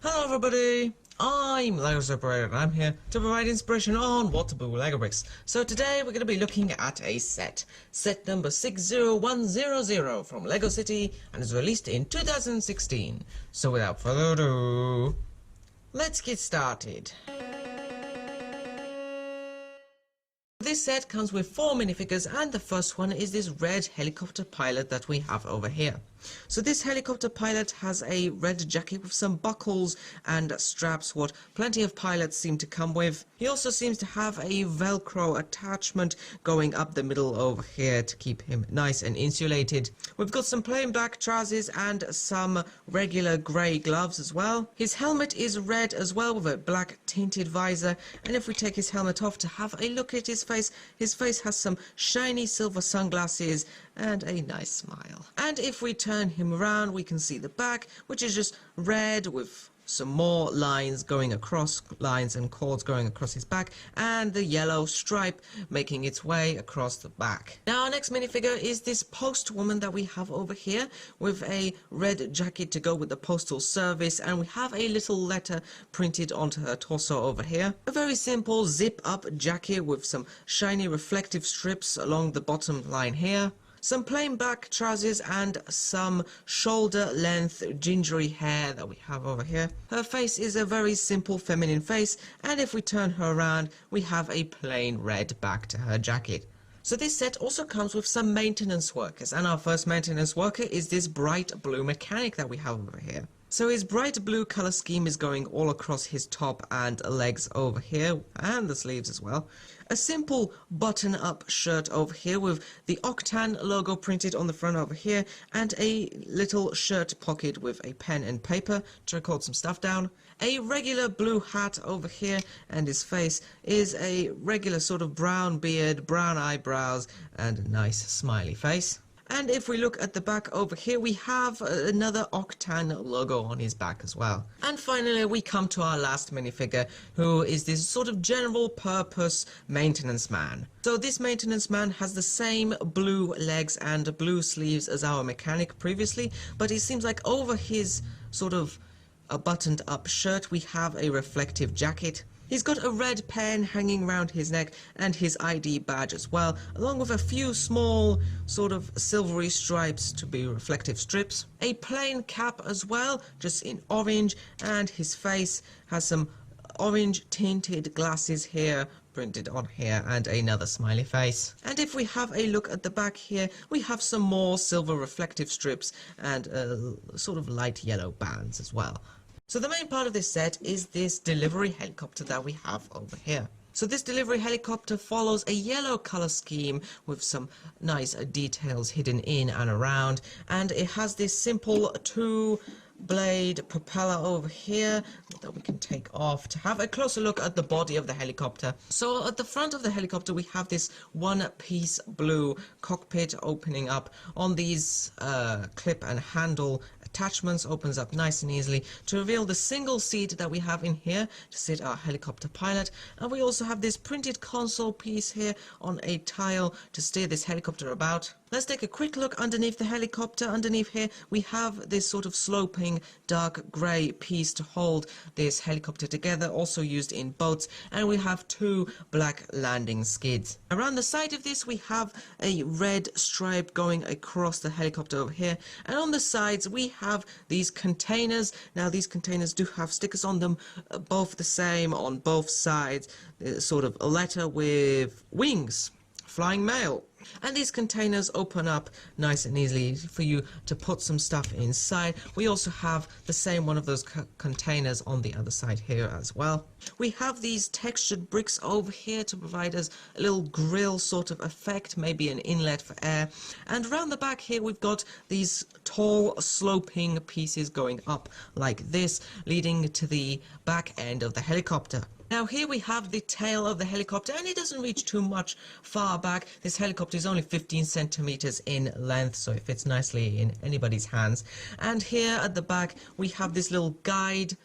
Hello everybody, I'm LEGO Separator and I'm here to provide inspiration on what to build with LEGO bricks. So today we're going to be looking at a set number 60100 from LEGO City, and is released in 2016. So without further ado, let's get started. This set comes with 4 minifigures, and the first one is this red helicopter pilot that we have over here. So this helicopter pilot has a red jacket with some buckles and straps, what plenty of pilots seem to come with. He also seems to have a velcro attachment going up the middle over here to keep him nice and insulated. We've got some plain black trousers and some regular grey gloves as well. His helmet is red as well with a black tinted visor, and if we take his helmet off to have a look at his face has some shiny silver sunglasses and a nice smile. And if we turn him around, we can see the back, which is just red with some more lines going across, lines and cords going across his back, and the yellow stripe making its way across the back. Now our next minifigure is this post woman that we have over here with a red jacket to go with the postal service, and we have a little letter printed onto her torso over here. A very simple zip up jacket with some shiny reflective strips along the bottom line here. Some plain black trousers and some shoulder length gingery hair that we have over here. Her face is a very simple feminine face, and if we turn her around we have a plain red back to her jacket. So this set also comes with some maintenance workers, and our first maintenance worker is this bright blue mechanic that we have over here. So his bright blue color scheme is going all across his top and legs over here, and the sleeves as well. A simple button-up shirt over here with the Octan logo printed on the front over here, and a little shirt pocket with a pen and paper to record some stuff down. A regular blue hat over here, and his face is a regular sort of brown beard, brown eyebrows, and a nice smiley face. And if we look at the back over here, we have another Octan logo on his back as well. And finally we come to our last minifigure, who is this sort of general purpose maintenance man. So this maintenance man has the same blue legs and blue sleeves as our mechanic previously, but it seems like over his sort of a buttoned up shirt we have a reflective jacket. He's got a red pen hanging around his neck and his ID badge as well, along with a few small sort of silvery stripes to be reflective strips. A plain cap as well, just in orange, and his face has some orange tinted glasses here printed on here, and another smiley face. And if we have a look at the back here, we have some more silver reflective strips and sort of light yellow bands as well. So the main part of this set is this delivery helicopter that we have over here. So this delivery helicopter follows a yellow color scheme with some nice details hidden in and around, and it has this simple two-blade propeller over here that we can take off to have a closer look at the body of the helicopter. So at the front of the helicopter we have this one-piece blue cockpit opening up on these clip and handle attachments, opens up nice and easily to reveal the single seat that we have in here to sit our helicopter pilot. And we also have this printed console piece here on a tile to steer this helicopter about. Let's take a quick look underneath the helicopter. Underneath here we have this sort of sloping dark grey piece to hold this helicopter together, also used in boats, and we have two black landing skids. Around the side of this we have a red stripe going across the helicopter over here, and on the sides we have these containers. Now these containers do have stickers on them, both the same on both sides, sort of a letter with wings, flying mail. And these containers open up nice and easily for you to put some stuff inside. We also have the same one of those containers on the other side here as well. We have these textured bricks over here to provide us a little grill sort of effect, maybe an inlet for air. And around the back here we've got these tall sloping pieces going up like this, leading to the back end of the helicopter. Now here we have the tail of the helicopter, and it doesn't reach too much far back. This helicopter is only 15 centimeters in length, so it fits nicely in anybody's hands. And here at the back we have this little guide,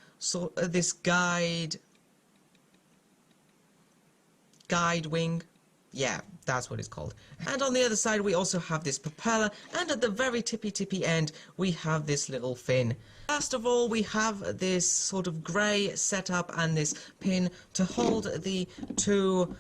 guide wing Yeah, that's what it's called. And on the other side we also have this propeller, and at the very tippy end we have this little fin. Last of all, we have this sort of grey setup and this pin to hold the two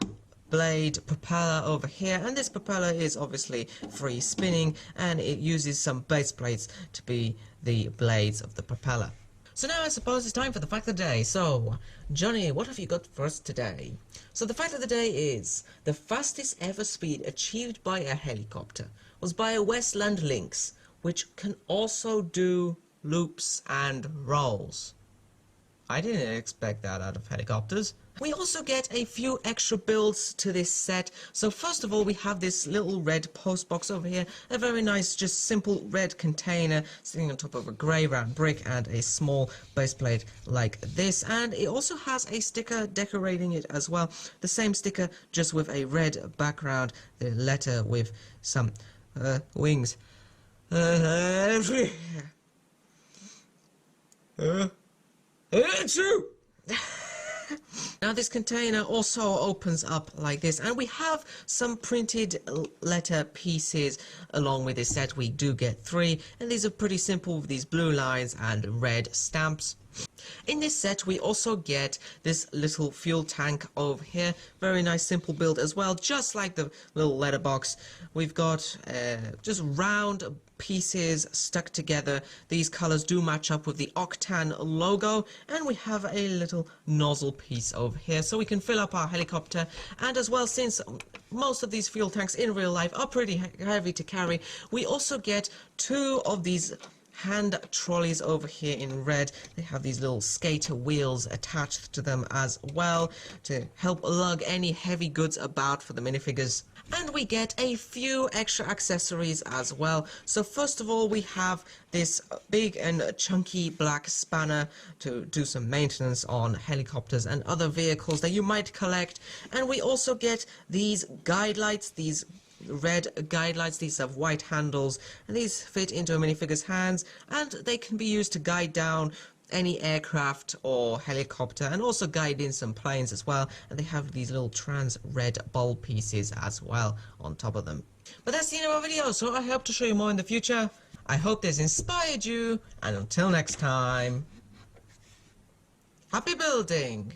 blade propeller over here, and this propeller is obviously free spinning, and it uses some base plates to be the blades of the propeller. So now I suppose it's time for the fact of the day. So, Johnny, what have you got for us today? So the fact of the day is, the fastest ever speed achieved by a helicopter was by a Westland Lynx, which can also do loops and rolls. I didn't expect that out of helicopters. We also get a few extra builds to this set. So first of all, we have this little red post box over here, a very nice, just simple red container sitting on top of a grey round brick and a small base plate like this. And it also has a sticker decorating it as well. The same sticker, just with a red background, the letter with some wings. True. Now this container also opens up like this, and we have some printed letter pieces along with this set. We do get 3, and these are pretty simple with these blue lines and red stamps. In this set we also get this little fuel tank over here, very nice simple build as well, just like the little letterbox. We've got just round pieces stuck together. These colors do match up with the Octan logo, and we have a little nozzle piece over here so we can fill up our helicopter. And as well, since most of these fuel tanks in real life are pretty heavy to carry, we also get 2 of these hand trolleys over here in red. They have these little skater wheels attached to them as well to help lug any heavy goods about for the minifigures. And we get a few extra accessories as well. So first of all, we have this big and chunky black spanner to do some maintenance on helicopters and other vehicles that you might collect. And we also get these guide lights, these red guide lights. These have white handles, and these fit into a minifigure's hands, and they can be used to guide down any aircraft or helicopter, and also guide in some planes as well. And they have these little trans red bulb pieces as well on top of them. But that's the end of our video, so I hope to show you more in the future. I hope this inspired you, and until next time, happy building!